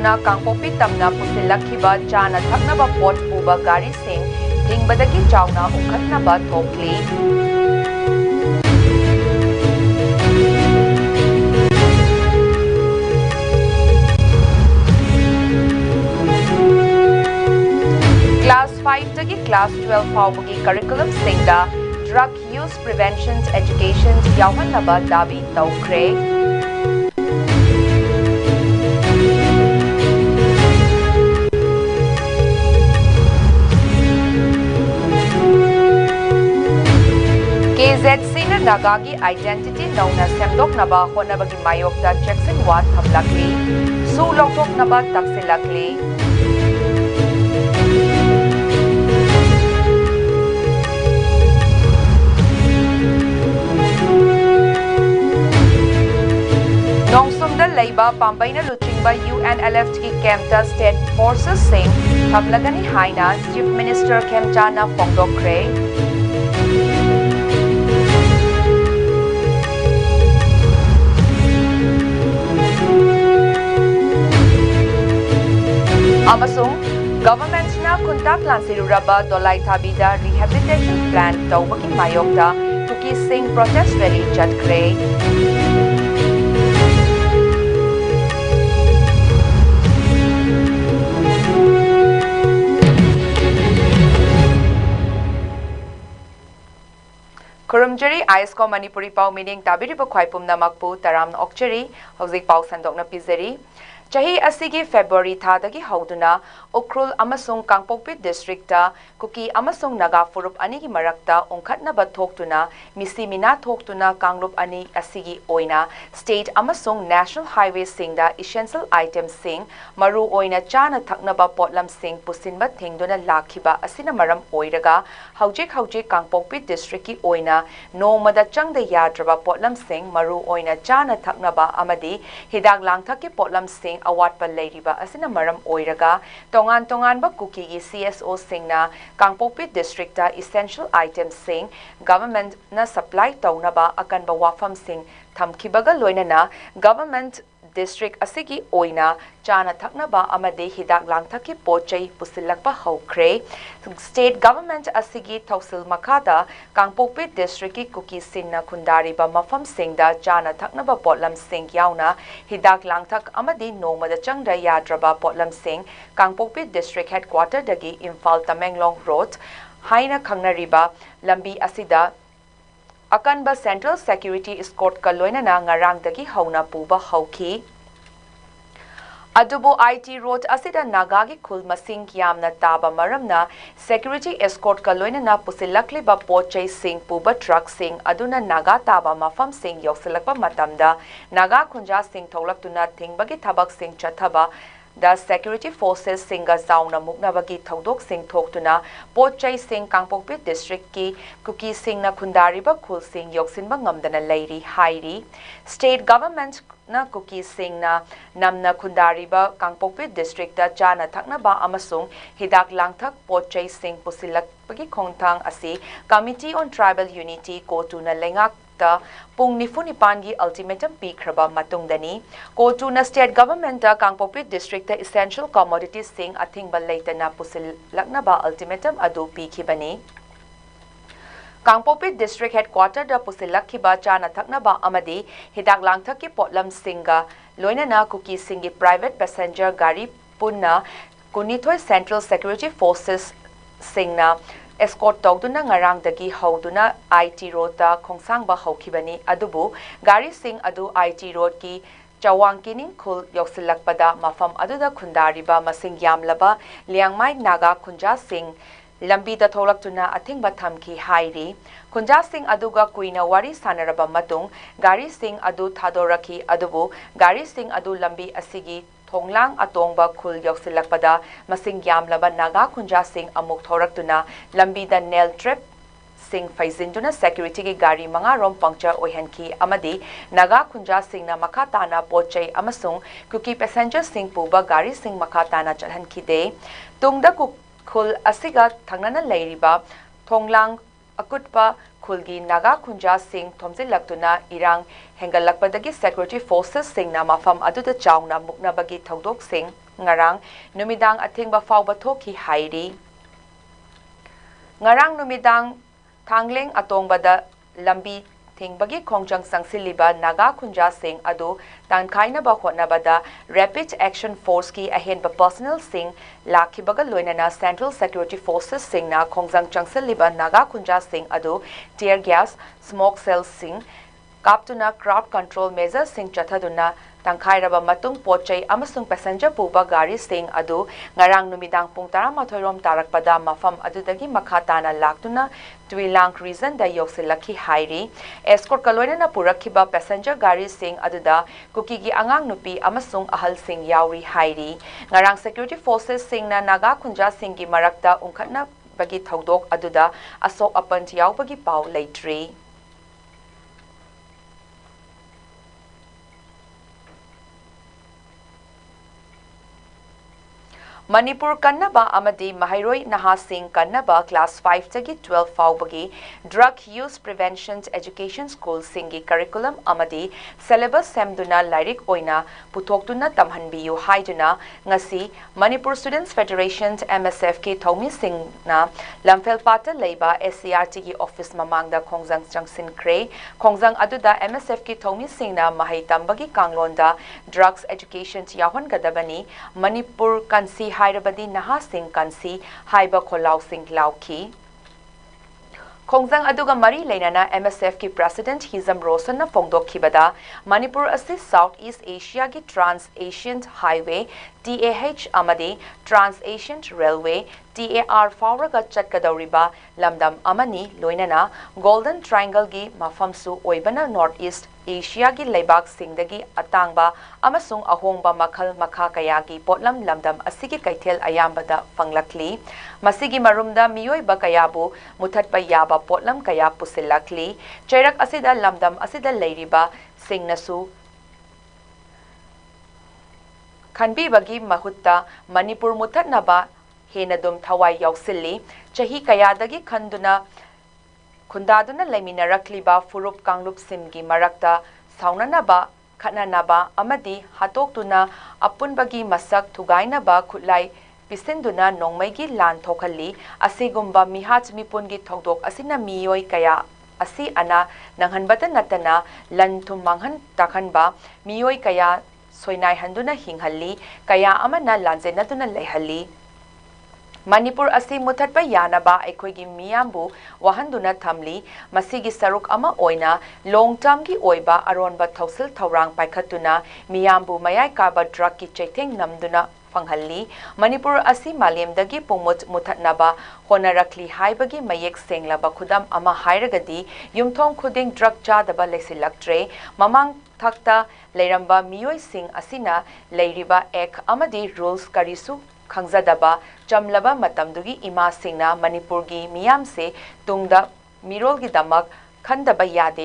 ꯇꯧꯗꯨꯅ ꯀꯥꯡꯄꯣꯛꯄꯤ ꯇꯝꯅ ꯄꯨꯁꯤꯜꯂꯛꯈꯤꯕ ꯆꯥꯅ ꯊꯛꯅꯕ ꯄꯣꯠ ꯄꯨꯕ ꯒꯥꯔꯤꯁꯤꯡ ꯊꯤꯡꯕꯗꯒꯤ ꯆꯥꯎꯅ ꯎꯪꯈꯠꯅꯕ ꯊꯣꯛꯂꯤ꯫ Class 5 dagi Class 12 fawbagi curriculum singda drug use prevention education yawhanaba dabi tawkhre. KZC na Nagagi identity nauna semdoknaba honabagi mayokda Jackson Watt thamlakli su lawthoknaba taksilakli. Nongsumda leiba pambaina luchingba UNLF ki Kemta State Forces sing thamlagani haina Chief Minister Kemchana phongdokre. Amasung government na kuntak lansiruraba dolai thabida rehabilitation plan tawbaki mayokda tuki sing protest rally chatkre. Kurumjari ISCOM MANIPURI pau meaning tabiriba khwaipum namakpu taram okchari hauzik pau sandokna pizari Chahi asigi February thadagi hauduna Ukrul amasung Kangpokpi district ta Kuki amasung Naga furup ani gi marakta ongkhatnaba thoktuna misi mina thoktuna Kangrup ani asigi oina state amasung national highway singda essential items sing maru oina chana thaknaba potlam sing pusinba thengduna lakhiba asina maram oiraga haujik Kangpokpi district ki oina nomada changda yadraba potlam sing maru oina chana thaknaba amadi hidak langthak ki potlam sing awat pa leiriba asina maram oiraga tongan ba kuki gi CSO singna Kangpokpi district ta essential items sing government na supply taunaba akan ba wafam sing thamkibaga loinana government district asigi oina chana thaknaba amade hidak langthaki pochai pusilakpa haukhre state government asigi thausil makada Kangpokpi district ki kuki singna khundari ba mafam singda chana thaknaba potlam sing yauna hidak langthak amadi nomada changda yadraba potlam sing Kangpokpi district headquarter dagi Imphal Tamenglong road haina khangnariba lambi asida akanba central security escort ka loinana ngarang dagi hauna puba hauki adubo IT road asida Nagagi khul masing yamna taba maramna security escort ka loinana pusilakli ba pochai sing puba truck sing aduna Naga taba mafam sing yoksilakpa matamda Naga khunja sing tholaktuna thingbagi thabak sing chathaba the security forces singa zauna muknabagi thodok sing thoktuna pochai sing Kangpokpi district ki kuki sing na khundariba khul sing yoksinba ngamdana leiri hairi state government na kuki sing na namna khundariba Kangpokpi district ta chana thakna ba amasung hidak langthak pochai sing pusilakpagi khongthang asi committee on tribal unity kotuna lengak pung nifunipan gi ultimatum pikraba matungdani kotuna state government ta Kangpokpi district ta essential commodities sing athing balaitana pusil laknaba ultimatum adu pikhibani Kangpokpi district headquarter da pusilakhiba chana thaknaba amadi hidak langthaki potlam singa loinana kuki singi private passenger gari punna kunithoi central security forces singna escort tawduna ngarang dagi hauduna IT road ta khongsang ba haukibani adubu gari sing adu IT road ki chawangkining khul yoksilakpada mafam aduda khundariba masing yamlaba liangmai Naga khunja sing lambi da tholaktuna athingba thamki hairi khunja sing aduga kuina wari sanaraba matung gari sing adu thadorakhi adubu gari sing adu lambi asigi thonglang atongba khul yoksilakpada masing yamlaba Naga khunja sing amuk thoraktuna lambi da nail trip sing faizinduna security ki gari manga rom puncture oihanki amadi Naga khunja sing na makatana pochai amasung kuki passenger sing puba gari sing makatana chalhanki de tungda khul asiga thangnana leiriba thonglang akutpa khulgi Naga khunja sing thomjilaktuna irang hengalakpadagi security forces sing na mafam aduda chauna muknabagi thodok sing ngarang numidang athingba fawba thoki hairi ngarang numidang thangleng atongbada lambi Tingbagi Kongjang Sangsiliba Naga Kunja Singh Adu Tankaina ba Hotnabada Rapid Action Force ki ahenba personnel Singh Lakibaga Loinana Central Security Forces Singh na Kongjang Sangsiliba Naga Kunja Singh Adu tear gas smoke cells Singh Kaptuna crowd control measures Singh Chathaduna Tangkhairaba matung pochai amasung passenger puba gari Singh adu ngarang numidang pung 12 tarakpada mafam adudagi makhatana laktuna Twilang reason da yoksilaki hairi escort kaloina na purakhiba passenger gari Singh aduda kukigi angang nupi amasung ahal Singh yauri hairi ngarang security forces Singh na Naga Kunja Singh gi marakta ungkhatna bagi thodok aduda asok apan yaubagi pau leitri Manipur Kannaba Amadi Mahairoi Naha Singh Kannaba Class 5 Tagi 12 Faubagi Drug Use Prevention Education School Singhi Curriculum Amadi Syllabus Semduna Lyric Oina Putoktuna Tamhanbiyu Haiduna Ngasi Manipur Students Federation MSF K Thomi Singh na Lamphel Pata Leiba SCRT ki office mamangda Kongjang Changsin Kre Kongjang Aduda MSF K Thomi Singh na Mahai Tambagi Kanglonda Drugs Education Yahon Gadabani Manipur Kansi Hairabadi Naha Singh Kansi Haiba Kholau Singh Lauki Kongjang aduga mari leinana MSF ki President Hizam Rosan na Fongdok Kibada Manipur assist Southeast Asia ki Trans-Asian Highway TAH Amadi Trans-Asian Railway TAR Fauraga Chatkadauriba Lamdam Amani Loinana Golden Triangle gi Mafamsu Oibana Northeast Asia gi Leibak Singdagi Atangba Amasung Ahongba Makhal Makha Kayagi Potlam Lamdam Asigi Kaithel Ayambada Fanglakli Masigi Marumda Miyoiba Kayabu Muthatpa Yaba Potlam Kaya Pusilakli Chairak Asida Lamdam Asida Leiriba Singnasu Kanbi bagi mahutta Manipur muthatnaba henadum thawai yausili chahi kayadagi khanduna khundaduna leminarakliba furup kanglup simgi marakta saunanaba khananaba amadi hatoktuna apunbagi masak thugainaba khutlai pisinduna nongmaigi lan thokhali asigumba mihat mipungi thodok asina miyoi kaya asi ana nanghanbata natana lan thum manghan takhanba miyoi kaya Soinai handuna hinghalli kaya amana lanzenaduna lehalli Manipur asi muthatpa yanaba aikhoigi miyambu wahanduna thamli masigi saruk ama oina long term gi oiba aronba thausil thaurang paikhatuna miyambu mayai kaba drug ki chaitheng namduna Fanghalli Manipur asi malemdagi pumut muthatnaba honarakli haibagi mayek senglaba khudam ama hairagadi yumthong khuding drug chadaba lesilaktre mamang thakta leiramba miyoi sing asina leiriba ek amadi rules karisu khangzadaba chamlaba matamdugi ima singna Manipur gi miyam se tungda mirol gi damak khandaba yade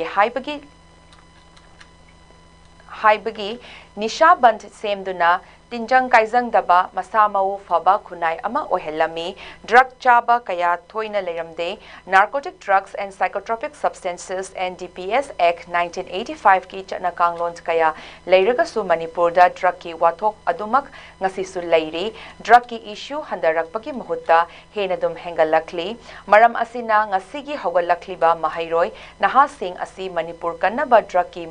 haibagi nisha band semduna Tinjang kaizang daba masamau faba kunai ama ohelami drug chaba kaya thoina leramde Narcotic Drugs and Psychotropic Substances NDPS Act 1985 ki chana kanglon kaya leiraga su Manipur da drug ki wathok adumak ngasi su leiri drug ki issue handarakpagi mahutta henadum hengalakli maram asina ngasi gi hogalakliba mahairoi naha sing asi Manipur kannaba drug ki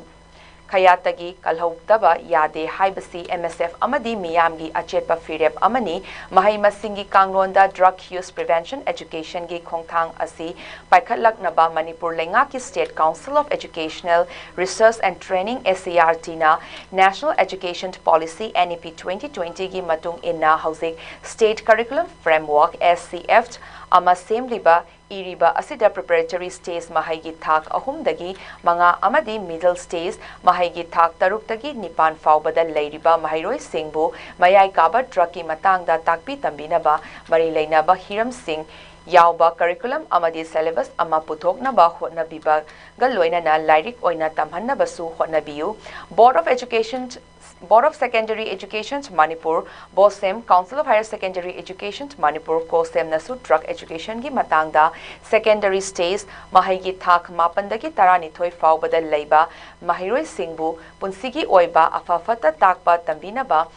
Kayatagi kalhautaba yade haibasi MSF amadi miyamgi achetpa firep amani mahai masingi kanglonda drug use prevention education gi khongthang asi paikhatlaknaba Manipur lengaki State Council of Educational Research and Training SCRT na National Education Policy NEP 2020 gi matung inna housing State Curriculum Framework SCF ama semliba iriba asida preparatory stage mahaigi thak ahumdagi manga amadi middle stage mahaigi thak taruktagi nipan faubada leiriba mahairoi singbu mayai kaba drug matangda takpi tambinaba mari leinaba hiram singh yauba curriculum amadi syllabus ama puthoknaba hotnabiba galoinana lyric oina tamhanna su hotnabiu Board of Secondary Education Manipur, BOSEM, Council of Higher Secondary Education Manipur, KOSEM Nasu Drug Education gi matangda secondary stage mahaigi thak mapandagi taranithoi faubada leiba mahiroi singbu punsigi oiba afafata takpa tambinaba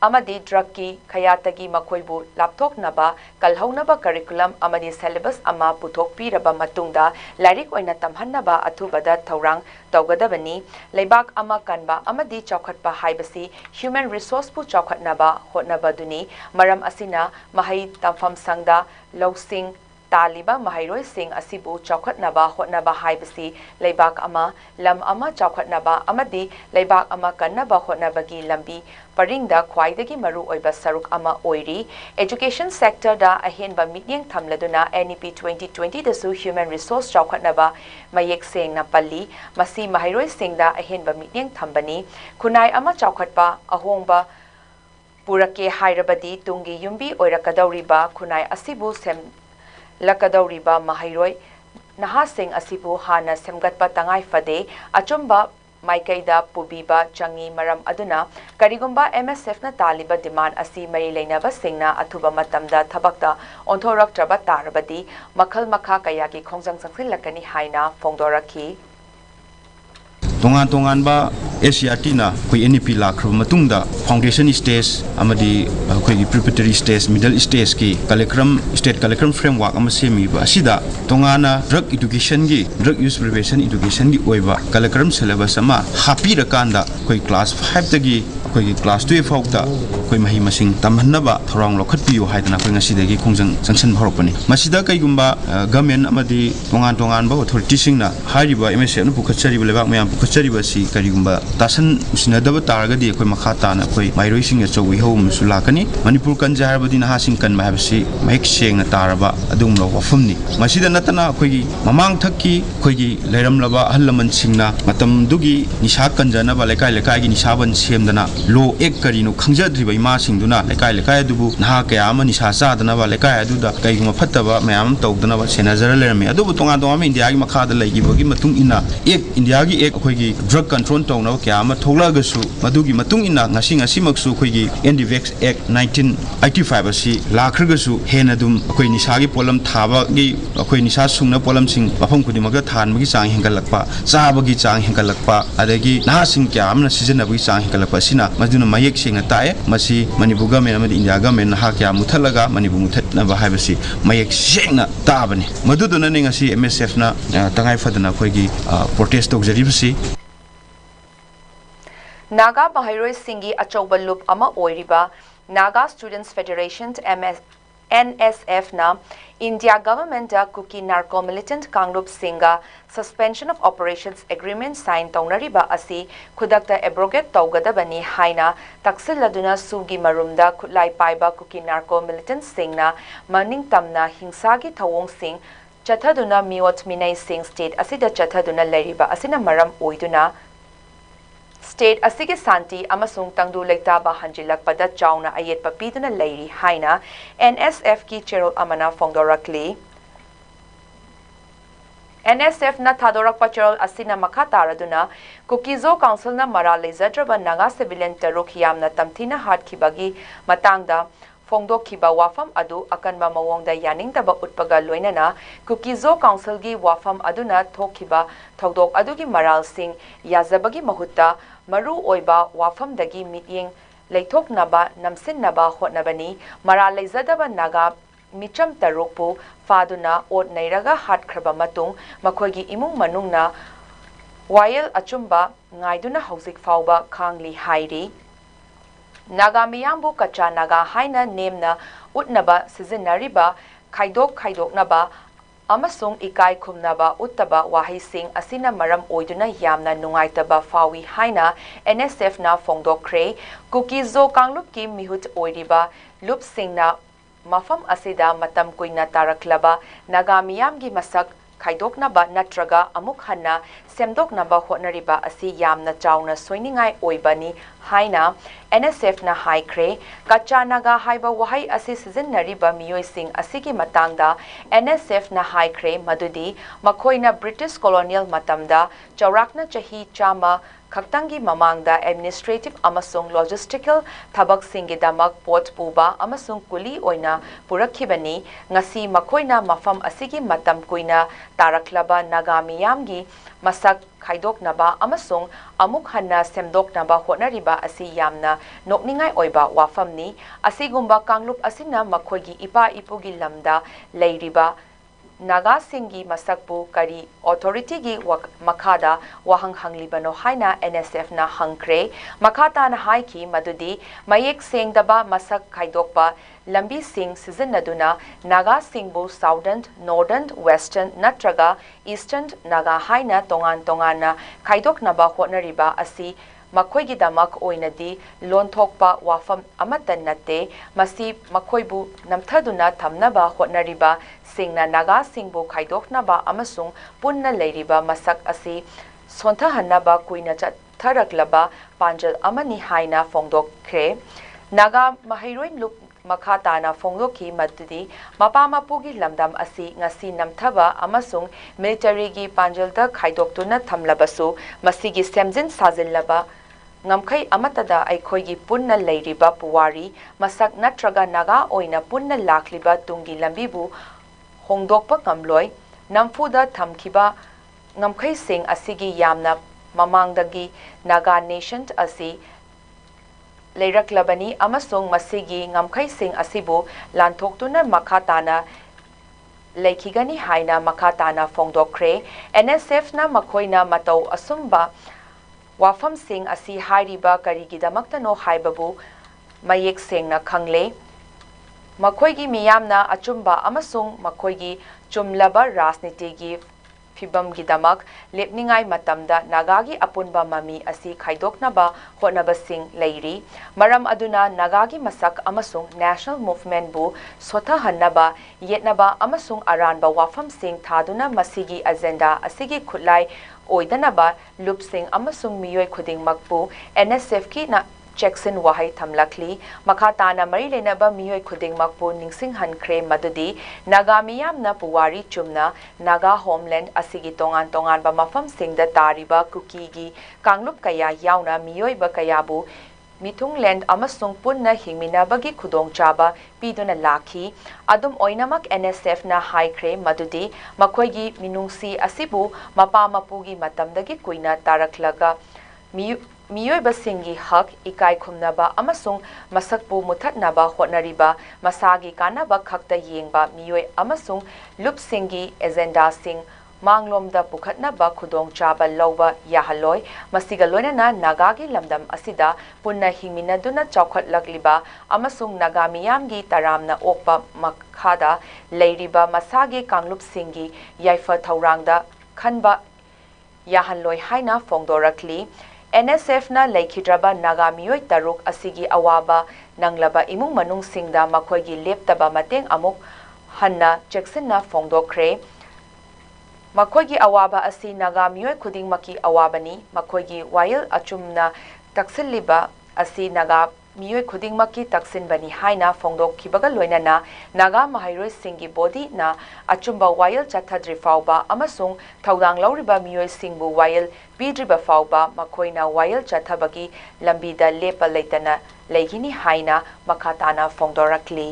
amadi drug ki khayatagi makhoibu lapthoknaba kalhaunaba curriculum amadi syllabus ama puthokpiraba matungda lairik oina tamhannaba athubada thaurang tawgadabani leibak ama kanba amadi chawkhatpa haibasi human resource pu chawkhatnaba hotnabaduni maram asina mahai tampham sangda losing तालिबा महाइरोय Singh असिबु चौखटनबा होटनबा हाइबसी लेबाक अमा lump अमा चौखटनबा अमदी लेबाक अमा कन्नबा होटनबगी लंबी परिंगदा ख्वाइदगी मरु ओइबा सरुक अमा ओइरी education sector दा अहेनबा meeting थमलदुना NEP 2020 दसु ह्यूमन रिसोर्स चौखटनबा मयेक सेंगना पल्ली मसी महाइरोय सिंह दा अहेनबा मिटिंग थंबनी खुनाई अमा चौखटपा अहोंगबा पुरके हाइरबदी तुंगी युम्बी ओइरकदौरिबा खुनाई असिबु सेम लकदौरिबा महाइरोय नहासिंग असिबु हाना सेमगतपा तंगाई फदे अचुम्बा माइकैदा पुबीबा चंगी मरम अदुना करिगुम्बा MSF ना तालिबा डिमांड असी मरी लेनबा सिंगना अथुबा मतमदा थबकता ओंथोरक्त्रबा तारबदी मखल मखा कयागी खोंजंग संगसिलकनी हाइना फोंदोरखी तोंगान तोंगान बा ACRT ना कोई NEP लाखरब मतुंगदा फाउंडेशन स्टेज अमदी कोई प्रिपरेटरी स्टेज मिडल स्टेज की कलेक्रम स्टेट कलेक्रम फ्रेमवर्क अम सेमी बा असिदा तोंगाना ड्रग एजुकेशन की ड्रग यूज प्रिवेंशन एजुकेशन की ओइबा कलेक्रम सिलेबस अमा हापी रकांदा कोई क्लास 5 तगी कोई क्लास 12 फाउता कोई मही मसिंग तमहन्नबा थौरांग लखटपियो हाइदना कोई ngasiदगी खोंजंग संसन भरपनी मसिदा कईगुम्बा गवर्नमेंट अमदी तोंगान तोंगान बा अथॉरिटी सिंगना हारिबा MSF नु पुखचरिबा लेबाक मयाम पुखचरिबा सी करीगुम्बा तासन उसिनदब तारगदी कोई मखा ताना कोई माइरोई सिंग चौवी हौमसु लाकनी मणिपुर कंजा हारबदी नहासिंग कन हाबसी महिक सेंगना तारबा अदुम लो वफमनी मसिदा नतना कोई ममांग थक्की कोई लेरमलबा अहलमन सिंगना मतम दुगी निशा कंजनबा लेकाय लेकाय की निशाबन सेमदना लो एक करीनो खंजद्रिबा इमा सिंगदुना लेकाय लेकाय दुबु नहा कया अमा निशा चादनबा लेकाय अदुदा कईगुमा फत्तबा मयाम तौदनबा सेनाजर लेरमे अदुबु तोंगा तोंगा इंडिया की मखादा लेगिबगी मतुंग इना एक इंडिया की एक कोई ड्रग कंट्रोल तौना क्या अमा थोगलागसु मदुगी मतुंग इना ngasi ngasi maksu khoigi NDVX Act 1985 asi lakhragasु henadum akoi nisagi polam thaba gi akoi nisa sungna polam sing mafam khudimaka thanbagi chang hengalakpa chabagi chang hengalakpa adagi na sing kya amna sijanabagi chang hengalakpa sina maduna mayek singa tae masi manipur government amadi india government ha kya muthalaga manipur muthatna ba haibasi mayek sengna tabani maduduna ne ngasi MSF na tangai fadana khoigi protest tawjaribasi Naga Mahiroi Singi Achauba Loop Ama Oiriba Naga Students Federation NSF na India government Kuki Narco Militant Kangrup Singa Suspension of Operations Agreement sign Taunariba Asi Kudakta abrogate Taugadabani Haina Taksil Laduna Sugi Marumda Kutlai Paiba Kuki Narco Militant Singna Maning Tamna Hingsagi Tawong Singh Chathaduna Miot Minay Singh State Asida Chathaduna Leriba Asina Maram Oiduna State asige santi amasung tangdu lektaba hanjilakpada chauna ayet papiduna leiri haina NSF ki cherol amana fongdorakli NSF na thadorak pachol asina makhataraduna Kukizo Council na mara lezadraba naga civilian taruk yamna tamthina hat khibagi matangda Fongdo kiba wafam adu akanba mawongda yaningtaba utpaga loinana Kukizo Council gi wafam aduna thokiba thodok adugi maral sing yazabagi mahutta maru oiba wafam dagi mityeng leithoknaba namsinnaba hotnabani mara leizadaba naga micham tarukpu faduna ot nairaga hatkraba matung makhoigi imung manungna wayel achumba ngaiduna hauzik fauba khangli hairi Naga miyambu kacha naga haina nemna utnaba sizinariba khaidok naba amasung ikai khumnaba uttaba wahi sing asina maram oiduna yamna nungaitaba fawi haina NSF na fongdokre Kukizo Kanglup ki mihut oiriba lup singna mafam asida matam kuina taraklaba naga miyamgi masak khaidoknaba natraga amuk hanna semdoknaba hotnariba asi yamna chauna soiningai oibani haina NSF na haikre kacha naga haiba wahai asi sizinariba miyoi sing asigi matangda NSF na haikre madudi makhoina British colonial matamda chaurakna chahi chama khaktangi mamangda administrative amasung logistical thabak singidamak pot puba amasung kuli oina purakhibani ngasi makoina mafam asigi matam kuina taraklaba naga miyamgi masak khaidoknaba amasung amuk hanna semdoknaba honariba asi yamna nokningai oiba wafamni asigumba kanglup asina makhoigi ipa ipugi lamda leiriba Naga Singi Masakpu Kari Authority gi Makada Wahang Hanglibano Haina NSF na Hangkre Makata na Haiki Madudi Mayek Sengdaba Masak Kaidokpa Lambi Singh Sizinaduna Naga Singbu Southern, Northern, Western Natraga Eastern Naga Haina Tongan Tongana Kaidoknaba Hotnariba Asi Makoigi damak oinadi lonthokpa wafam amatan nate masi makoibu namthaduna thamnaba hotnariba singna naga singbu khaidoknaba amasung punna leiriba masak asi sonthahanaba kuina chatharaklaba panjal amani haina fongdokre naga mahairoin lup makhatana fongdoki madudi mapamapugi lamdam asi ngasi namthaba amasung military gi panjalda khaidoktuna thamlabasu masigi semjin sajillaba ngamkai amatada aikhoigi punna leiriba puwari masak natraga naga oina punna lakliba tungi lambibu hongdokpa ngamloi namfuda thamkiba ngamkai sing asigi yamna mamangdagi naga nation asi leiraklabani amasung masigi ngamkai sing asibu lantoktuna makhatana lekhigani haina makhatana fongdokre NSF na makoina matau asumba Wafam Singh asi hairiba karigidamakta no haibabu mayek sengna khangle makoigi miyamna achumba amasung makoigi chumlaba rasnitigi fibam gidamak lepningai matamda nagagi apunba mami asi khaidoknaba honaba sing leiri maram aduna nagagi masak amasung national movement bu sotha hannaba yetnaba amasung aranba wafam sing thaduna masigi agenda asigi khutlai oidanaba lupsing amasung miyoi khuding makpu NSF ki na Jackson wahai thamlakli makhatana mari lenaba miyoi khuding makpu ningsing hankre madudi naga miyamna puwari chumna naga homeland asigi tongan tongan ba mafam singda tariba kuki gi kanglup kaya yauna miyoi ba kayabu Mithung land amasung punna hingminabagi khudongchaba piduna lakhi adum oinamak NSF na haikre madudi makhoigi minungsi asibu mapa mapugi matamdagi kuina taraklaga miyoi basingi hak ikai khumnaba amasung masakpu muthatnaba hotnariba masagi kanaba khakta yengba miyoi amasung lupsingi agenda sing manglomda pukhatnaba khudongchaba lawba yahaloi masiga loinana nagagi lamdam asida punna hingminaduna chawkhatlakliba amasung naga miyamgi taramna okpa makhada leiriba masagi kanglup singi yaifa thaurangda khanba yahaloi haina fongdorakli NSF na leikidraba naga miyoi taruk asigi awaba nanglaba imung manung singda makhoigi leptaba mateng amuk hanna Jackson na fongdokre Makhoigi awaba asi naga miyoi khuding maki awabani makhoigi wail achumna taksilliba asi naga miyoi khuding maki taksin bani haina fongdok kibaga loinana naga mahairoi singi body na achumba wail chathadri fauba amasung thaudang lauriba miyoi singbu wail pidriba fauba makhoina wail chathabagi lambida lepa leitana leigini haina makhatana fongdorakli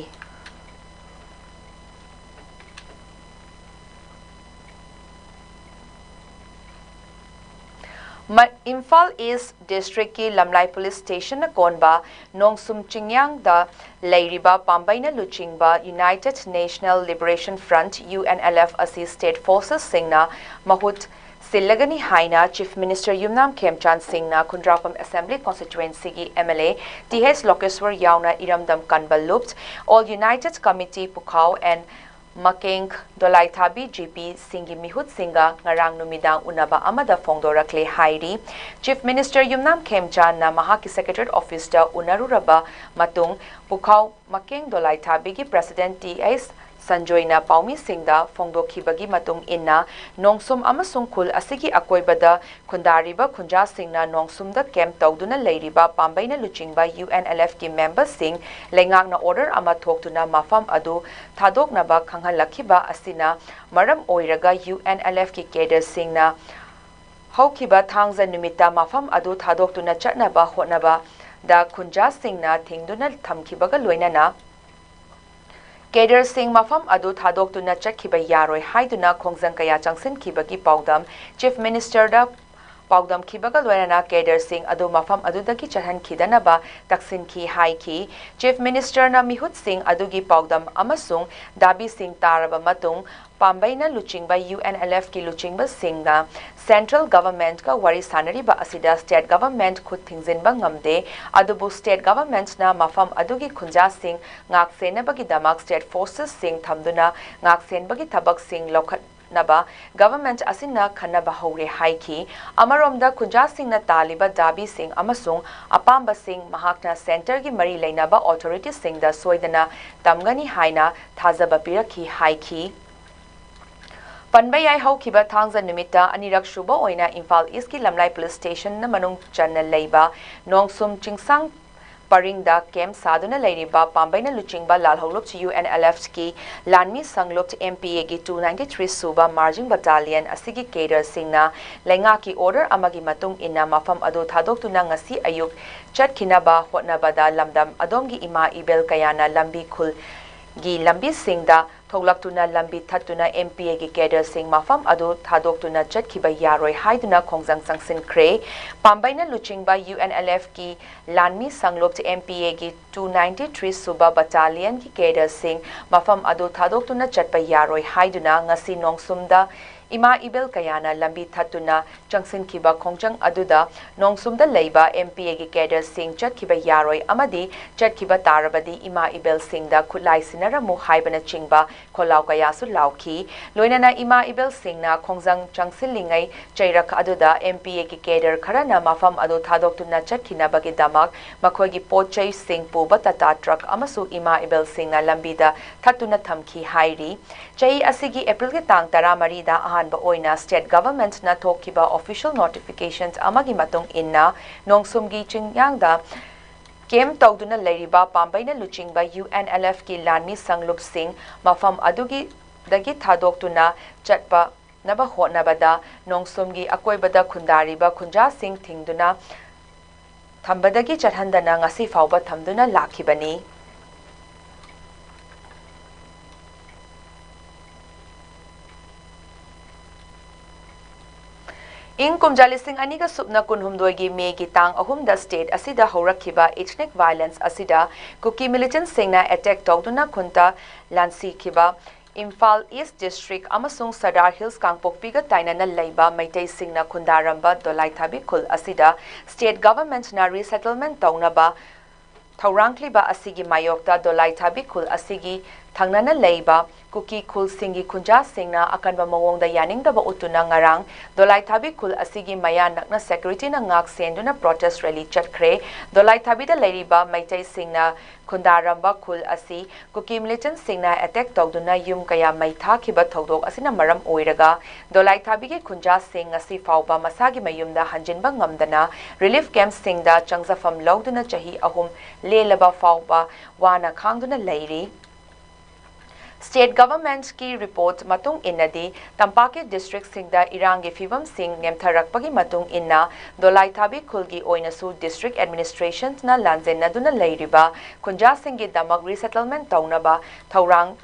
Imphal East District ki Lamlai Police Station na konba nongsum chingyang da leiriba pambaina luchingba United National Liberation Front UNLF asi State Forces singna mahut Silagani Haina Chief Minister Yumnam Khemchand Singh na Kundrapam Assembly Constituency ki MLA TH Lokeswar Yauna Iramdam Kanbal Lupt All United Committee Pukhao and Makeng Dolaithabi GP Singi Mihut Singa ngarang numidang unaba amada fongdorakle hairi Chief Minister Yumnam Khemchand na Mahaki Secretariat Office da unaruraba matung Pukhao Makeng Dolaithabi ki President TS Sanjoyna Paumi Singda Fongdokhibagi matung inna nongsum amasung khul asigi akoibada khundariba khunja singna nongsumda camp tawduna leiriba pambaina luchingba UNLF ki member sing lengakna order ama thoktuna mafam adu thadoknaba khanghalakhiba asina maram oiraga UNLF ki cadre singna Haukiba thangza numita mafam adu thadokuna chatnaba hotnaba da khunja singna thingduna thamkibaga loinana Kader Singh mafam adu thadokuna chatkiba yaroi haiduna khongjang kaya changsin kibagi paudam Chief Minister da paudam kibaga loinana Kader Singh adu mafam adudagi chahan khidanaba taksin ki hai ki Chief Minister na Mihut Singh adugi paudam amasung Dabi Singh taraba matung Pambaina Luchingba UNLF ki Luchingba Singna Central Government ka wari sanariba asida State Government khud thingzinba ngamde adubu State Government na mafam adugi khunja Singh ngak senabagi damak State Forces Singh thamduna ngak senbagi thabak Singh lokhat naba government asina khanaba hore haiki amaromda khunja Singh na taliba Dabi Singh amasung apamba Singh mahakna center gi mari leinaba authority Singh da soidana tamgani haina thazaba pirakhi haiki Panbayai haukiba thangza numita anirak shuba oina Imphal East ki Lamlai Police Station na manung channa leiba nongsum chingsang paringda kem saduna leiriba pambaina luchingba lalholup UNLF ki lanmi sanglup MPA gi 293 suba marching battalion asigi Kader Singna lenga ki order amagi matung inna mafam adu thadokuna ngasi ayuk chatkinaba hotnabada lamdam adomgi ima ibel kayana lambi khul gi lambi singda Tholaktuna lambi thatuna MPA gi Kader Singh mafam adu thadoktuna chatkiba yaroi haiduna khongjang sangsin kre pambaina luchingba UNLF ki lanmi sanglop MPA gi 293 suba battalion ki Kader Singh mafam adu thadoktuna chatpa yaroi haiduna ngasi nongsumda Ima ibel kayana lambi thatuna changsin kiba khongjang aduda nongsumda leiba MPA gi Kader Singh chatkiba yaroi amadi chatkiba tarabadi Ima ibel Singh da khulai sinara mu haibana chingba kholau kaya su lauki loinana Ima ibel Singh na khongjang changsin lingai chairak aduda MPA gi Kader kharana mafam adu thadoktuna chatkina bagi damak makhoi gi pochai Singh puba tata truck amasu Ima ibel Singh na lambi da thatuna thamki hairi chai asigi April gi tang 13 da ba oina state government na thokiba official notifications amagi matung inna nongsumgi chingyangda kem tawduna leiriba pambaina luchingba UNLF ki lanmi sanglup Singh mafam adugi dagi thadoktuna chatpa naba hotnabada nongsumgi akoibada khundariba khunja Singh thingduna thambadagi chathandana ngasi fawba thamduna lakhibani In kumjalising aniga supna kunhumdoigi megi tang ahumda state asida horakhiba ethnic violence asida kuki militant singna attack tawduna kunta lansi khiba Imphal East District amasung Sadar Hills Kangpokpiga tainana leiba maitai singna kundaramba dolai thabi khul asida state government na resettlement tawnaba Thaurangkliba asigi mayokta dolai thabi khul asigi thangnana leiba kuki khul singi khunja singna akanba mawongda yaningdaba utuna ngarang dolai thabi khul asigi maya nakna security na ngak senduna protest rally chatkre dolai thabi da leiriba maitai singna khundaramba khul asi kuki militant singna attack tawduna yum kaya maitha khiba thodok asina maram oiraga dolai thabi gi khunja sing asi fawba masagi mayumda hanjinba ngamdana relief camp singda changjafam lawduna chahi ahum lelaba fawba wana khangduna leiri State government ki report matung innadi Tampake district singda irangi fibam sing nemtharakpagi matung inna dolai thabi khulgi oinasu district administration na lanzen naduna leiriba kunja singi damak resettlement tawnaba thaurang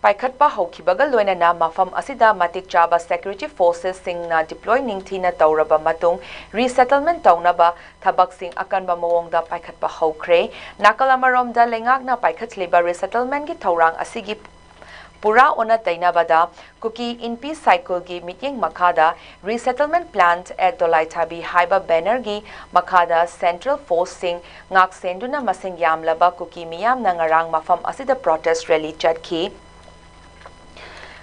paikhatpa hokhibaga loinana mafam asida matik chaba security forces singna deploy ningthina tawraba matung resettlement tawnaba thabak sing akanba mawongda paikhatpa hokre nakalamarom lengakna paikhatleba resettlement gi thawrang asigi Pura ona tainabada kuki in peace cycle gi meeting makada resettlement plant at dolai thabi haiba banner gi makada central force sing ngak senduna masing yamlaba kuki miyam nangarang mafam asida protest rally chatki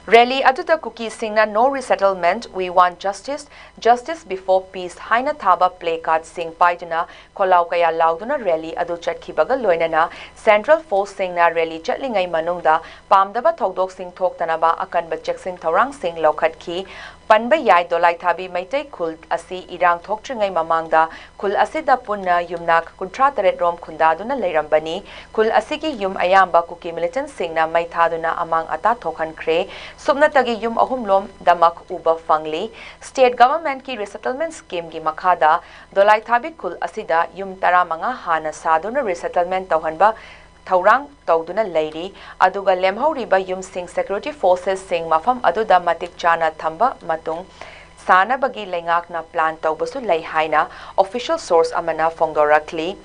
Rally aduda kuki singna no resettlement we want justice before peace haina thaba play card sing paiduna kholau kaya lauduna rally adu chatkibaga loinana central force singna rally chatlingai manungda pamdaba thodok sing thoktanaba akanba checksing thorang sing lokhat ki Panba yai dolai thabi maitai khul asi irang thokchringai mamangda khul asida punna yumnak kuntra taret rom khundaduna leirambani khul asigi yum ayamba kuki militant singna maithaduna amang ata thokhankhre subnatagi yum ahumlom damak uba fangli state government ki resettlement scheme gi makhada dolai thabi khul asida yum taramanga hana saduna resettlement tawhanba Taurang Tauduna Lady, Aduga Lemhoriba Yum Sing Security Forces Sing Mafam Aduda Matik Chana Thamba Matung, Sana Bagi Lengak na plan Taubasu Lay Haina, official source Amana Fongdorakli.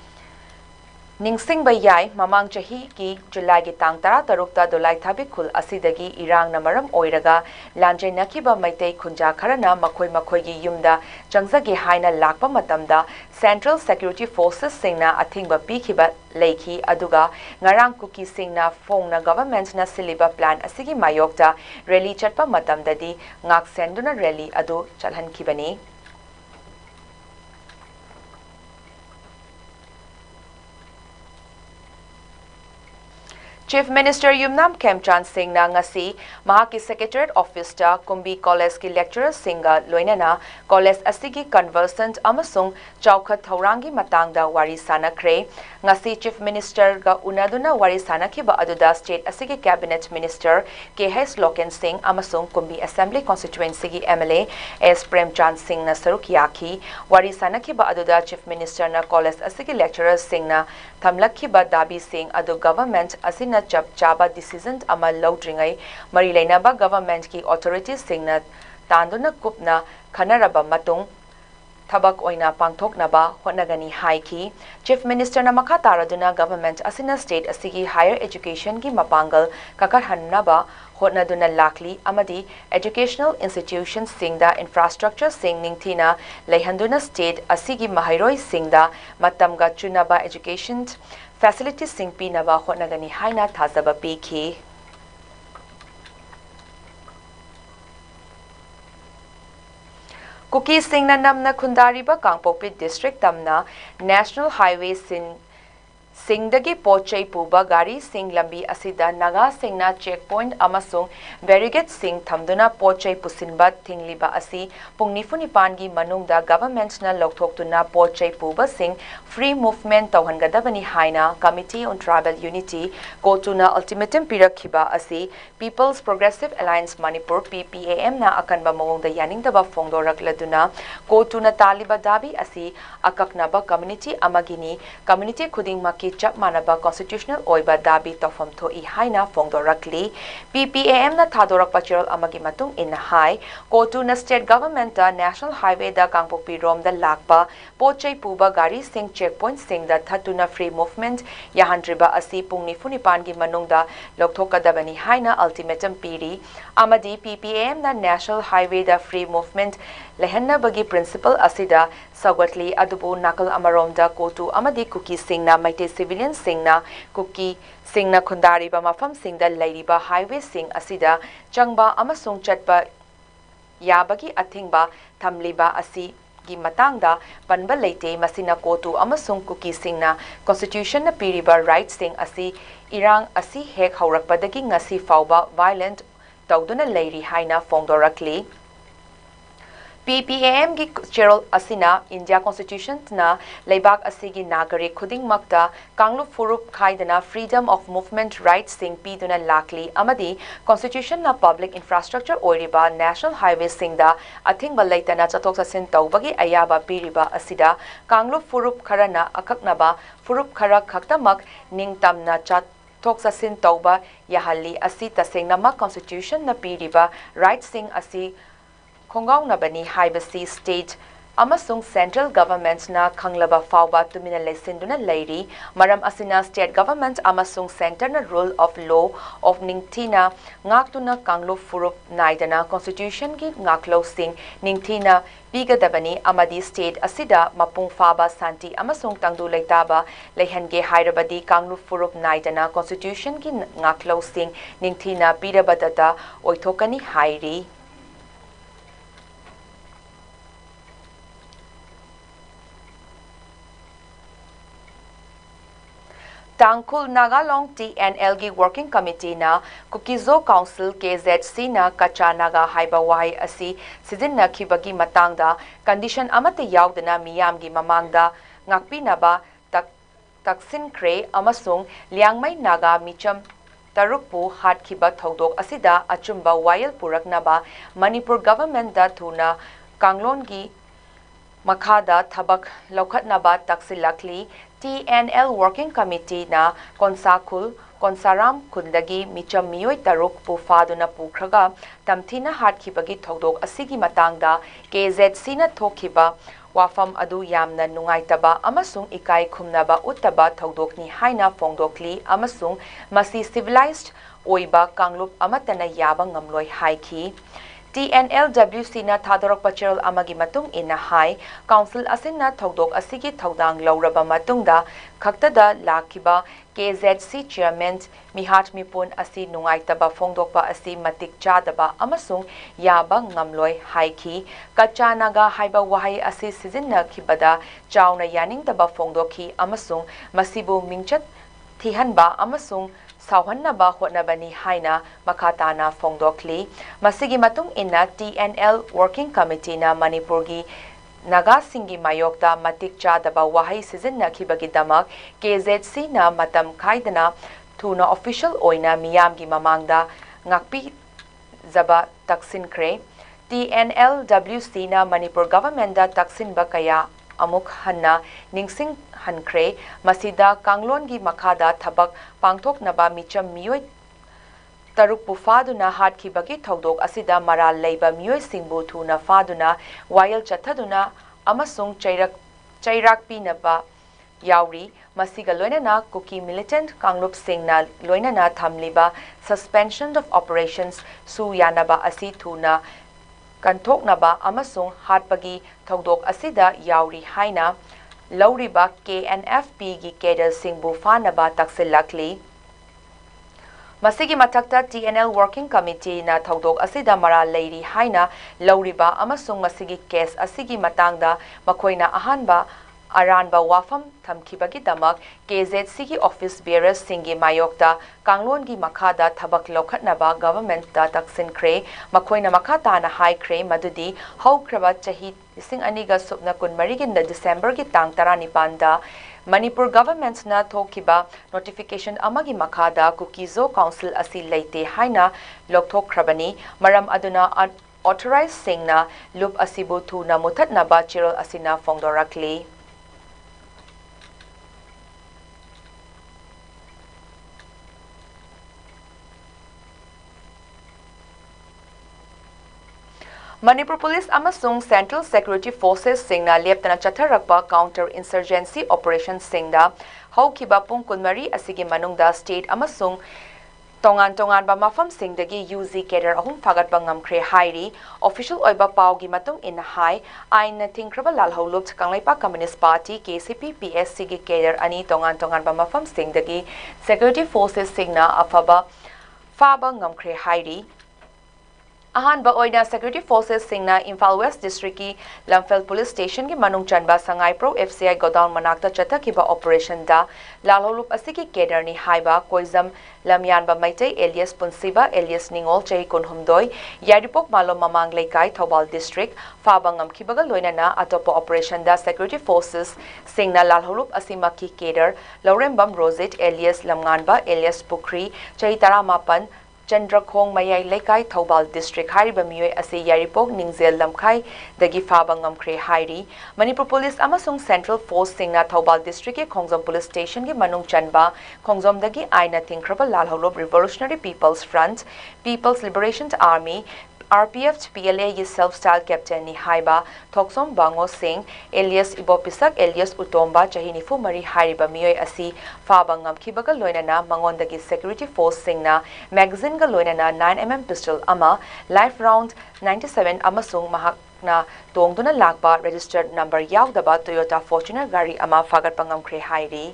Ningsing Bayai, Mamang Chahi ki July gi tang tara tarukta dolai thabi khul asidagi irang na maram oiraga lanjai nakiba maitei khunja kharana makhoi gi yumda changzagi haina lakpa matamda Central Security Forces singna athingba pikhiba leikhi aduga ngarang kuki singna phongna government na siliba plan asigi mayokta rally chatpa matamdadi ngak senduna rally adu chalhankibani. Chief Minister Yumnam Khemchand Singh na ngasi mahaki Secretariat Office ta Kumbi College ki lecturer Singha loinana college asigi conversant amasung chawkhat thaurangi matangda wari sanakre ngasi Chief Minister ga unaduna wari sanakhiba aduda state asigi cabinet minister KH Loken Singh amasung Kumbi Assembly constituency gi MLA S Premchand Singh na saruk yakhi wari sanakhiba aduda Chief Minister na college asigi lecturer Singh na thamlakhiba dabi Singh adu government asina chap chaba decision amal laudringai mari leinaba government ki authorities singna tanduna kupna khanaraba matung thabak oina pangthoknaba honagani haiki Chief Minister na makha taraduna government asina state asigi higher education ki mapangal kakar hannaba honaduna lakli amadi educational institutions singda infrastructure sing ningthina leihanduna state asigi mahairoi singda matamga chunaba education facilities sing pinaba honagani haina thazaba pikhi. Kuki Singna namna Khundariba Kangpokpi district tamna National Highway Singdagi Pochai Puba Gari Sing Lambi Asida Naga Singna checkpoint amasung barricade Sing Thamduna Pochai Pusinba Thingliba Asi Pungnifuni Pangi Manungda government na Loktoktuna Pochai Puba Sing free movement Tawhangadabani Haina Committee on Tribal Unity Kotuna ultimatum Pirakhiba Asi People's Progressive Alliance Manipur PPAM na akanba mawongda yaningdaba Fongdorakladuna Kotuna Taliba Dabi Asi Akaknaba community amagini community khudingmaki chap manaba constitutional oiba dabi tofam thoi haina fongdorakli PPAM na thadorak pachiral amagi matung in hai kotu na state government da national highway da kangpokpi rom da lakpa pochai puba gari sing checkpoint sing da thatuna free movement yahandriba asi pungni funipan gi manungda lokthokadabani haina ultimatum piri amadi PPAM na national highway da free movement lehanna bagi principle asida Sagatli adubu nakal amaromda kotu amadi kuki singna maite civilian singna kuki singna khundari ba mafam singda lairiba highway sing asida changba amasung chatba yabagi athingba thamliba asi gi matangda panba leite masina kotu amasung kuki singna constitution na piriba right sing asi irang asi hek haurakpadagi ngasi fauba violent tawduna lairi haina fongdorakli PPAM gi Cheryl Asina India Constitution na Laibak Asigi Nagari Khuding Makta Kanglu Furup Khaidana Freedom of Movement Rights Sing Piduna Lakli Amadi Constitution na Public Infrastructure Oiriba National Highway Singda Athing Balaitana Chatok Sasin Taubagi Ayaba Piriba Asida Kanglu Furup Kharana Akaknaba Furup Khara Khaktamak Ningtamna Chat Toksasin Tauba Yahali Asi Tasingnama Constitution na Piriba Rights Sing Asi Kongaung na bani haibasi state amasung central government na khanglaba fauba tumina lesinduna lairi maram asina state government amasung center na rule of law of ningtina ngaktuna kanglo furup naidana constitution gi ngaklo sing ningtina bigadabani amadi state asida mapung faba santi amasung tangdu leitaba lehange hairabadi kanglo furup naidana constitution gi ngaklo sing ningtina pirabadata oithokani hairi Tangkhul Nagalong TNL gi Working Committee na Kukizo Council KZC na Kacha Naga haiba wahai asi sizinna khibagi matangda condition amate yaudana miyam gi mamangda ngakpinaba taksin kre amasung liangmai Naga micham tarukpu hatkhiba thodok asida achumba wayel puraknaba Manipur government da thuna Kanglon gi Makhada Thabak Lokhatnaba Taksilakli TNL Working Committee na Konsakul Konsaram Kundagi Micham Miyoi Taruk Pufaduna Pukraga Tamthina Hatkibagi Thodok Asigi Matangda KZC na Thokiba Wafam Adu Yamna Nungaitaba Amasung Ikai Khumnaba Uttaba Thodokni Haina Fongdokli Amasung Masi Civilized Oiba Kanglup Amatana Yaba Ngamloi Haiki TNLWC na Thadorok Pachirol Amagi Matung ina Hai Council asin na Thodok asigi Thodang Lauraba Matungda Khaktada Lakiba KZC Chairman Mihat Mipun asi Nungaitaba Fongdokpa asi Matik Chadaba Amasung Yaba Ngamloi Haiki Kachanaga Haiba Wahai asi Sizinna Kibada Chauna Yaningdaba Fongdoki Amasung Masibu Mingchat Thihanba Amasung Sauhannaba Hotnabani Haina Makatana Fongdokli Masigi Matung Inna TNL Working Committee na Manipurgi Naga Singi Mayokta Matik Chadaba Wahai Sizinna Kibagi Damak KZC na Matam Kaidana Tuna Official Oina Miyamgi Mamangda Ngakpi Zaba Taksin Kre TNLWC na Manipur Government da Taksin Bakaya Amuk Hanna Ningsing Hankre Masida Kanglon gi Makhada Thabak Pangthok Naba Micham Miyoi Taruk Pufaduna Hatkibagi Thodok Asida Maral Leiba Miyoi Singbu Thuna Faduna Wayal Chathaduna Amasung Chairak Pinaba Yauri Masiga Loinana Kuki Militant Kanglup Singna Loinana Thamliba Suspension of Operations Su Yanaba Asi Thuna Kanthoknaba Amasung Hatpagi Thodok Asida Yauri Haina Lauriba KNFP gi Kedal Singbu Fanaba Taksilakli Masigi Matakta TNL Working Committee na Thodok Asida Mara Lady Haina Lauriba Amasung Masigi Case Asigi Matangda Makoina Ahanba Aranba Wafam Thamkibagi Damak KZC gi Office Bearers Singi Mayokta Kanglon gi Makhada Thabak Lokhatnaba Government da Taksin Kre Makoina Makhata na High Kre Madudi Haukraba Chahi Sing Aniga Subna Kunmarigin da December gi Tang Tarani Banda Manipur Government na Thokiba Notification Amagi Makhada Kukizo Council Asi Leite Haina Lokthok Krabani Maram Aduna Authorized Singna Lup Asibu Thuna Mutatnaba Chirol Asina Fongdorakli Manipur Police amasung Central Security Forces singna leptana chatharakpa counter insurgency operation singda haukiba pung kunmari asigi manungda state amasung tongan ba mafam singdagi UZ cadre ahum fagatba ngamkhre hairi official oiba paugi matung in hai aina thinkraba lalholup kanglaipa Communist Party KCP PSC gi cadre ani tongan ba mafam singdagi Security Forces singna afaba faba ngamkhre hairi Ahanba oina Security Forces singna Imphal West District ki Lamphel Police Station ki manung chanba Sangai Pro FCI godown manakta chathakiba operation da lalholup asiki kedarni haiba koizam lamyanba maitei alias Punsiba alias Ningol chai kunhumdoi yaripok malo mamang leikai Thobal District fabangam kibaga loinana atopo operation da Security Forces singna lalholup asima ki kedar Laurembam Rosit alias Lamnganba alias Pukri chai taramapan Chandrakhong Mayai Lekai Thobal District Hariba Miyoi Ase Yaripok Ningzel Lamkai Dagi Fabangam Kre Hairi Manipur Police Amasung Central Force Singna Thobal District ke Khongzom Police Station ke Manung Chanba Khongzom Dagi Aina Thinkraba Lalholob Revolutionary People's Front People's Liberation Army RPF PLA ye self-styled captain ni haiba Thoksom Bango Singh alias Ibopisak alias Utomba Chahinifu Mari hariba miyoi asi fabangam kibaga loinana mangondagi security force singna magazine ga loinana 9mm pistol ama life round 97 amasung mahakna tongduna lakba registered number yaudaba Toyota Fortuner gari ama fagat pangam kre hairi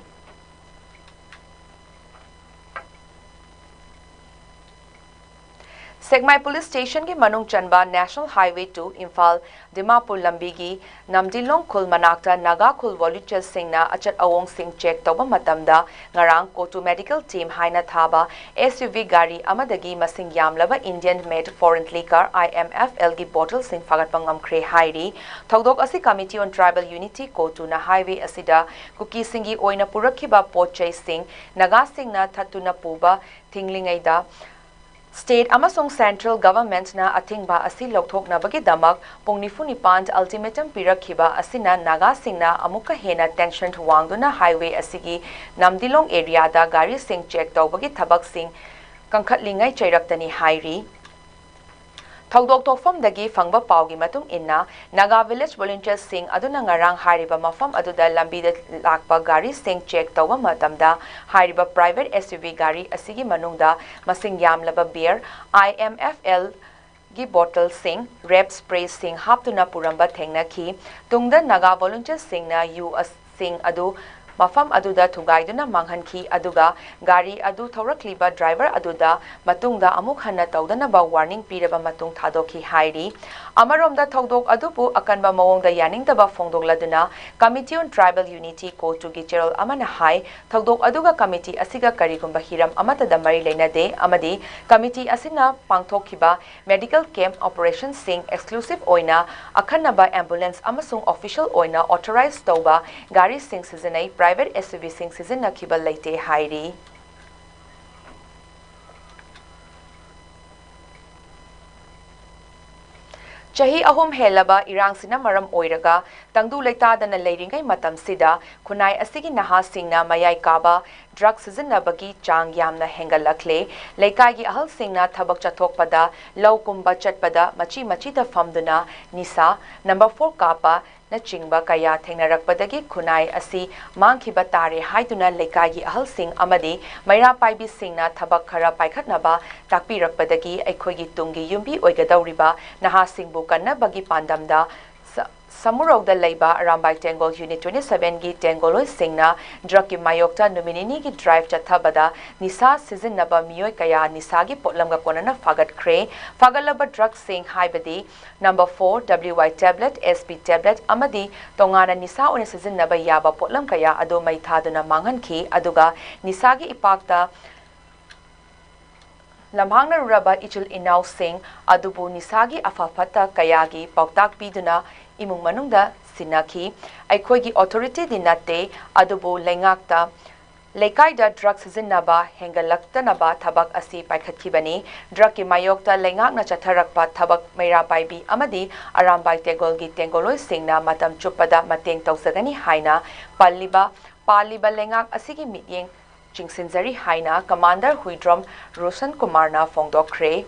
Segmai Police Station ki Manung Chanba National Highway 2 Imphal Dimapur Lambigi Namdilong Khul Manakta Naga Khul volunteers singna achat awong sing check toba matamda ngarang Kotu Medical Team haina thaba SUV gari amadagi masing yamlaba Indian made foreign liquor IMFL gi bottle sing fagatpang amkhre hairi thodok asi Committee on Tribal Unity Kotu na highway asida kuki singi oina purakhiba pochai sing Naga singna thatuna puba thinglingaida State amasong Central Government na atingba asi lokthokna bagi damak pungnifu pant ultimatum pirakhiba asina Naga singna amuka hena tension wangduna highway asigi Namdilong area da gari sing check tawbagi thabak sing kangkhatlingai chairaktani hairi Thodok tofam dagi fangba pawgi matung inna Naga village volunteers sing aduna ngarang hariba mafam aduda lambi da lakpa gari sing check tawa matamda hariba private SUV gari asigi manungda masing yamlaba beer IMFL gi bottle sing rep spray sing haptuna puramba thengna ki tungda Naga volunteers sing na sing adu Mafam aduda thugaiduna manghanki aduga gari adu thorakliba driver aduda matungda amuk hanna tawdana ba warning piraba matung thadokhi hairi amaromda thodok adupu akanba mawongda yaningdaba fongdokladuna Committee on Tribal Unity Kotu gi cheral amana hai thodok aduga committee asiga karigumba hiram amata da mari leinade amadi committee asina pangthokhiba medical camp operation sing exclusive oina akhanaba ambulance amasung official oina authorized tawba gari sing seasonai private SUV sing season nakiba laite hairi Chahi ahum helaba irang sina maram oiraga tangdu leitadana leiringai matam sida khunai asigi naha singna mayai kaba drug sizinabagi chang yamna hengalakle leikai gi ahal singna thabak chathokpada laukumba chatpada machi da famduna nisa number 4 kapa na chingba kaya thengnarakpadagi khunai asi mangkhiba tare haiduna leikai gi ahal sing amadi maira paibi singna thabak khara paikhatnaba takpirakpadagi aikhoigi tungi yumbi oigadawriba naha singbu kanna bagi pandamda Samurog da Laiba Arambai Tengol Unit 27 gi Tengoloi Singna drug ki mayokta nominini gi drive chathabada nisa season naba miyoi kaya nisa gi potlamga konana fagat kre fagalaba drug sing haibadi number 4 WY tablet SP tablet amadi tongana nisa one season naba yaba potlam kaya ado mai thaduna manghan ki aduga nisa gi ipakta lamhangna ruraba ichul inaw sing adubu nisagi afafata kayagi pauktak piduna imung manungda sinaki aikhoigi authority dinate adubu lengakta leikaida drug sizinaba hengalaktanaba thabak asi paikhatkibani drug ki mayokta lengakna chatharakpa thabak meira paibi amadi arambai tegolgi tengoloi singna matam chupada mateng tawsagani haina paliba lengak asigi mityeng Chingsinzari Haina, Commander Huidrom Rosan Kumarna Fongdokre.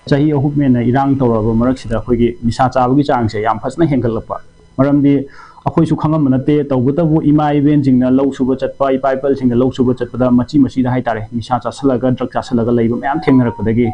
Chahi ahumena irang tawraba maraksida khoigi nisa chabagi changse yam phasna hengalapa maramdi akhoi su khangam manate tawbutabu ima event jingna low suba chatpa ipaipal singna low suba chatpada machi da haitare nisa chasalaga drug chasalaga leiba mayam thengnarakpadagi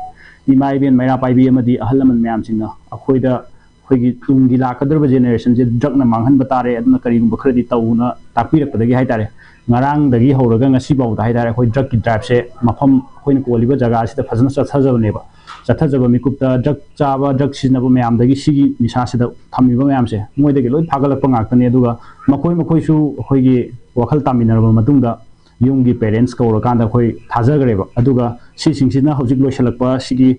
ima event maira paibi amadi ahalaman mayam singna akhoida khoigi tungi lakadrba generation je drug na manghan batare adna karigum bakhradi tawuna takpirakpadagi haitare ngarang dagi horaga ngasi bawda haitare khoi drug ki drive se mafam khoina koliba jaga sida phajana chathajabneba chathajaba mikupta drug chaba drug sinaba mayam dagi sigi nisa sida thamiba mayam se moi dagi loi phagalakpa ngaktane aduga makoi su khoigi wakhal taminaraba matungda yumgi parents ka orakanda khoi thajagreba aduga si singsina hojik loisalakpa sigi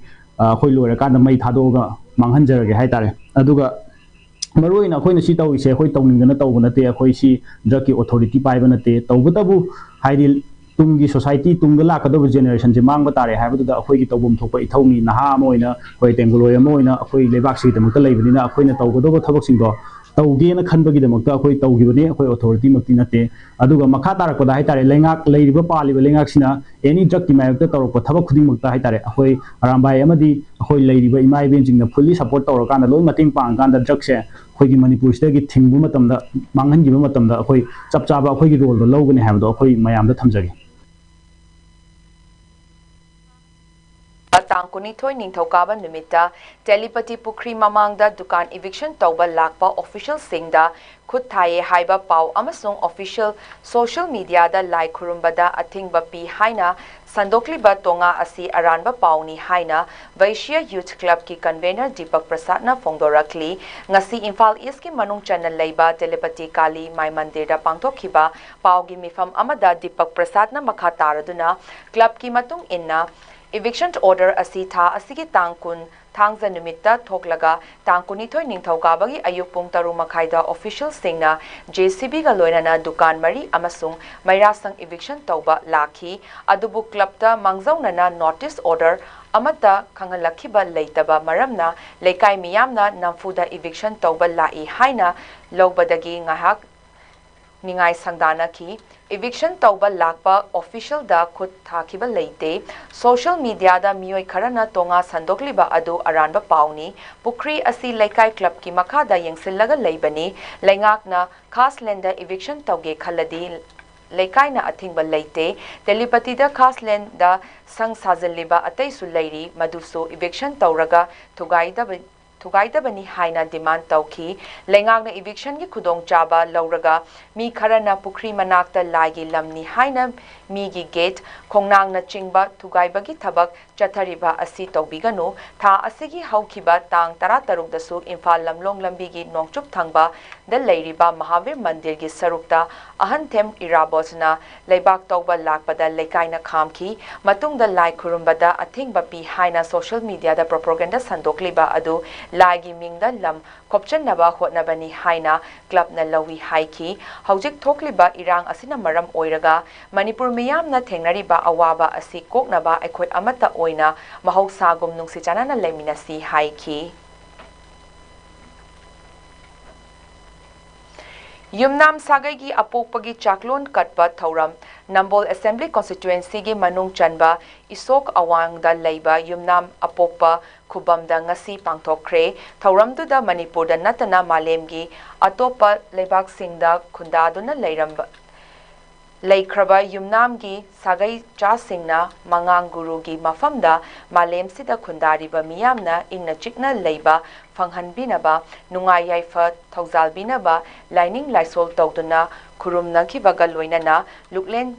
khoi loirakanda mai thadoga manghanjarage haitare aduga maroina khoina si tawise khoi tawningana tawbana te khoi si drug ki authority paibana te tawbutabu haidi tungi society tungda lakadaba generation je mangba tare haibaduda khoi ki tawbum thokpa ithawni naha moina khoi tengoloi moina khoi lebak si tamakta leibadina khoina tawgodoba thabak singdo tawgena khanbagi damakta khoi tawgibane khoi authority makti nate aduga makha tarakpada haitare lengak leiriba paliba lengak sina any drug ki mayakta tawrokpa thabak khuding makta haitare khoi arambai amadi khoi leiriba imai benjingna fully support tawrakanda loi mating pangkanda drug se khoi gi manipur state gi thingbu matamda manghan gi matamda khoi chapchaba khoi gi role do logani habdo khoi mayam da thamjage tang kunithoi ningthokaba numita telepati pukri mamangda dukan eviction tawba lakpa official singda khut thaye haiba pau amasung official social media da like khurumbada athingba pi haina sandokliba tonga asi aranba pauni haina Vaishya Youth Club ki convener Deepak Prasad na phongdorakli ngasi Imphal East ki manung channel leiba telepati kali mai mandir da pangthokhiba paugi mifam amada Deepak Prasad na makha taraduna club ki matung inna eviction order asi tha asigi tangkun thangza numitta thoklaga tangkuni thoi ningthokabagi ayuk pung taru makhaida official singna JCB ga loinana dukan mari amasung mairasang eviction tauba lakhi adubu club ta mangzaunana notice order amata khangalakhiba leitaba maramna leikai miyamna namfuda eviction tauba lai haina lobadagi ngahak ningai sangdana ki eviction tauba lakpa official da khut thakiba leite social media da mioi kharana tonga sandokliba adu aranba pauni pukri asi laikai club ki makha da yengsillaga leibani leingakna khasland da eviction tauge khaladi laikai na athingba leite telepati da khasland da sang sajaliba atai su leiri maduso eviction tauraga thugaidabani haina demand tauki lengakna eviction gi khudong chaba lauraga mi kharana pukri manakta lagi lamni haina mi gi gate khongnang na chingba thugaibagi thabak chathariba asi tawbiganu tha asigi haukhiba tang 13 da su Imphal lamlong lambi gi nongchup thangba da leiriba Mahavir Mandir gi sarukta ahanthem irabosna leibak tawba lakpada lekaina khamki matungda lai khurumbada athingba pi haina social media da propaganda sandokliba adu lagi mingda lam kopchanaba hotnabani haina club na lawi haiki haujik thokliba irang asina maram oiraga Manipur miyamna thengnariba awaba asi koknaba aikhoi amata oina mahausagum nungsi chanana leminasi haiki Yumnam Sagai gi apokpagi chaklon katpa thauram Nambol Assembly Constituency gi manung chanba Isok Awang da leiba Yumnam apokpa khubamda ngasi pangthokre thauramdu da Manipur da natana malem gi atopa leibak singda khundaduna leiramba Laikraba Yumnam gi Sagai cha singna mangang guru gi mafamda malem sida khundariba miyamna ingna chikna leiba fanghanbinaba nungai yaifa thauzalbinaba lining laisol tawduna khurumna ki bagal loinana luklen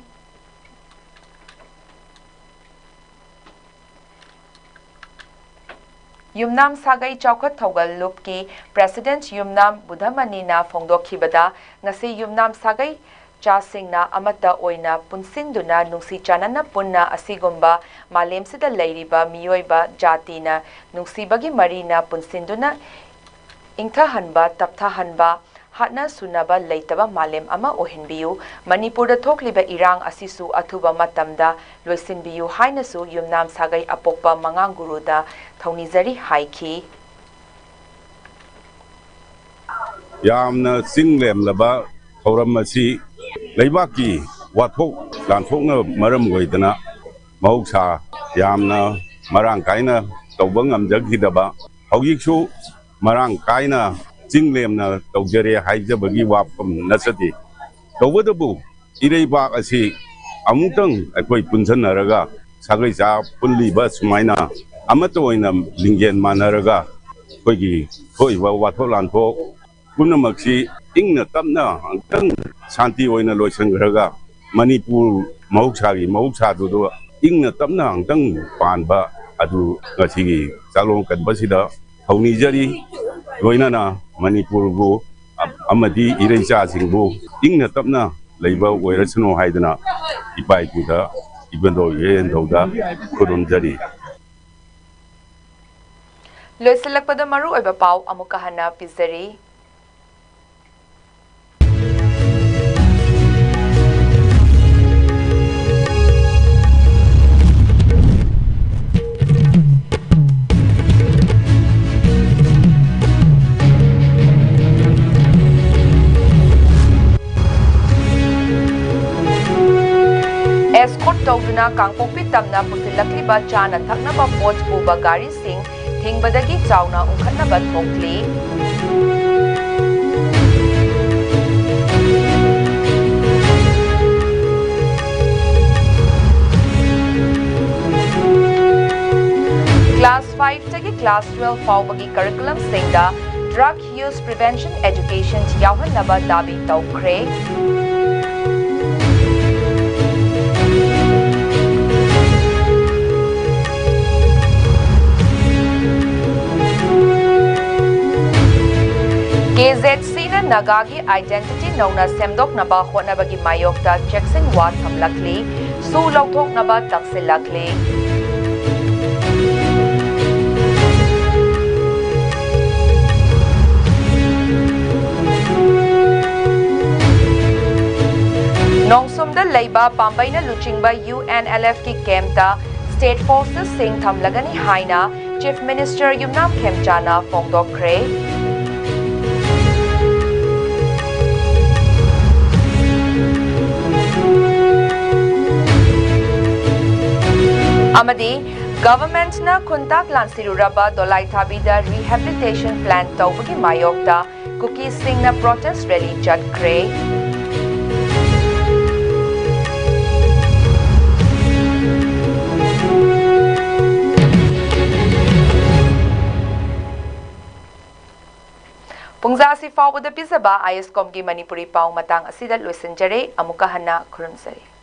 Yumnam Sagai Chaukat Thaugal Lupki President Yumnam Budhamani na phongdokhibada ngasi Yumnam Sagai cha singna amata oina punsinduna nungsi chanana punna asigumba malemsida leiriba miyoiba jatina nungsibagi marina punsinduna ingthahanba tapthahanba hatna sunaba leitaba malem ama ohinbiyu Manipurda thokliba irang asisu athuba matamda loisinbiyu hainasu Yumnam Sagai apokpa manganguruda thaunizari haiki yamna singlem laba thoram asi leibaki wathok lanthokna maram goidana mahuksa yamna marang kaina tawbang amjagidaba hawiksu marang kaina jinglemna tawjare haijabagi wapam nasati tawbadabu ireiba asi amutang akoi punsanaraga sagai sa punliba sumaina amatoina lingen manaraga koigi koiba wathok lanthok punamaksi ingna tapna angtang Santi oina loisangraga Manipur mahuksa du ingna tapna angtang panba adu ngasigi chalong kadbasida haunijari loinana Manipur bu amadi ireicha singbu ingna tapna leiba oirasno haidana ipai kuda ibando yen dauda kurunjari loisalakpada maru oiba pau amukahana pizari Escort tawduna kangpokpi tamna pusilakliba chana thaknaba pot puba gari sing thingbadagi chawna ungkhatnaba thokli class 12 फाउबगी curriculum सिंगदा drug use prevention education यावहन्नबा दाबी तौखरे KZC na Naga ki identity nongna semdok naba hotnabagi mayokta Jackson wa thamlakli su lauthok naba taksilakli Nongsumda leiba pambaina luchingba UNLF ki kemta state forces sing thamlagani haina Chief Minister Yumnam Khemchana phongdokre Amadi, government na kuntak lansiruraba dolai thabida rehabilitation plan tawbagi mayokta Cookie Singh na protest rally chat kre. Pungza si fawda pisaba ISCOM ki Manipuri pau matang asida luisenjare amuka hana khurumsari.